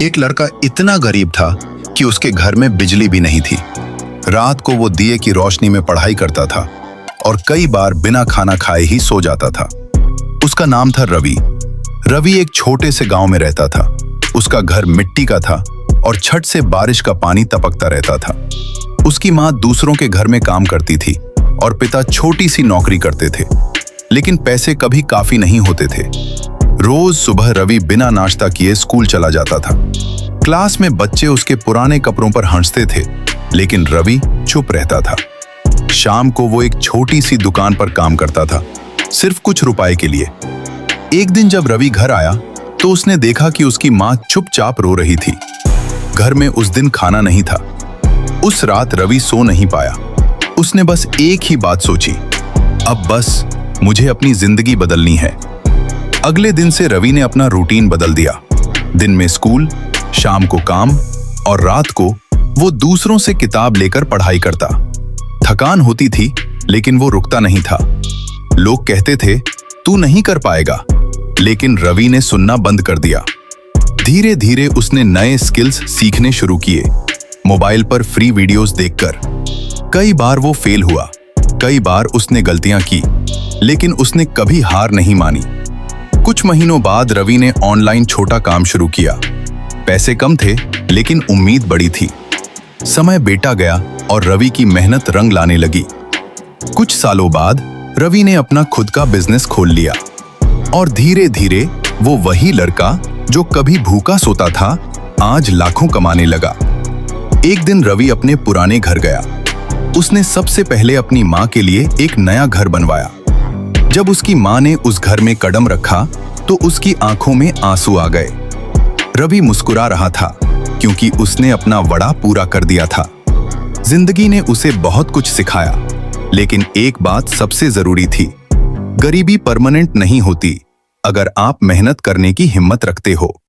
एक लड़का इतना गरीब था कि उसके घर में बिजली भी नहीं थी। रात को वो दिए की रोशनी में पढ़ाई करता था और कई बार बिना खाना खाए ही सो जाता था। उसका नाम था रवि। रवि एक छोटे से गांव में रहता था। उसका घर मिट्टी का था और छत से बारिश का पानी टपकता रहता था। उसकी माँ दूसरों के घर में काम करती थी और पिता छोटी सी नौकरी करते थे, लेकिन पैसे कभी काफी नहीं होते थे। रोज सुबह रवि बिना नाश्ता किए स्कूल चला जाता था। क्लास में बच्चे उसके पुराने कपड़ों पर हंसते थे, लेकिन रवि चुप रहता था। शाम को वो एक छोटी सी दुकान पर काम करता था, सिर्फ कुछ रुपए के लिए। एक दिन जब रवि घर आया तो उसने देखा कि उसकी माँ चुपचाप रो रही थी। घर में उस दिन खाना नहीं था। उस रात रवि सो नहीं पाया। उसने बस एक ही बात सोची, अब बस मुझे अपनी जिंदगी बदलनी है। अगले दिन से रवि ने अपना रूटीन बदल दिया। दिन में स्कूल, शाम को काम और रात को वो दूसरों से किताब लेकर पढ़ाई करता। थकान होती थी, लेकिन वो रुकता नहीं था। लोग कहते थे तू नहीं कर पाएगा, लेकिन रवि ने सुनना बंद कर दिया। धीरे धीरे उसने नए स्किल्स सीखने शुरू किए, मोबाइल पर फ्री वीडियोस देखकर। कई बार वो फेल हुआ, कई बार उसने गलतियां की, लेकिन उसने कभी हार नहीं मानी। कुछ महीनों बाद रवि ने ऑनलाइन छोटा काम शुरू किया। पैसे कम थे, लेकिन उम्मीद बड़ी थी। समय बीता गया और रवि की मेहनत रंग लाने लगी। कुछ सालों बाद रवि ने अपना खुद का बिजनेस खोल लिया और धीरे धीरे वो वही लड़का जो कभी भूखा सोता था, आज लाखों कमाने लगा। एक दिन रवि अपने पुराने घर गया। उसने सबसे पहले अपनी माँ के लिए एक नया घर बनवाया। जब उसकी माँ ने उस घर में कदम रखा तो उसकी आंखों में आंसू आ गए। रवि मुस्कुरा रहा था क्योंकि उसने अपना वादा पूरा कर दिया था। जिंदगी ने उसे बहुत कुछ सिखाया, लेकिन एक बात सबसे जरूरी थी, गरीबी परमानेंट नहीं होती अगर आप मेहनत करने की हिम्मत रखते हो।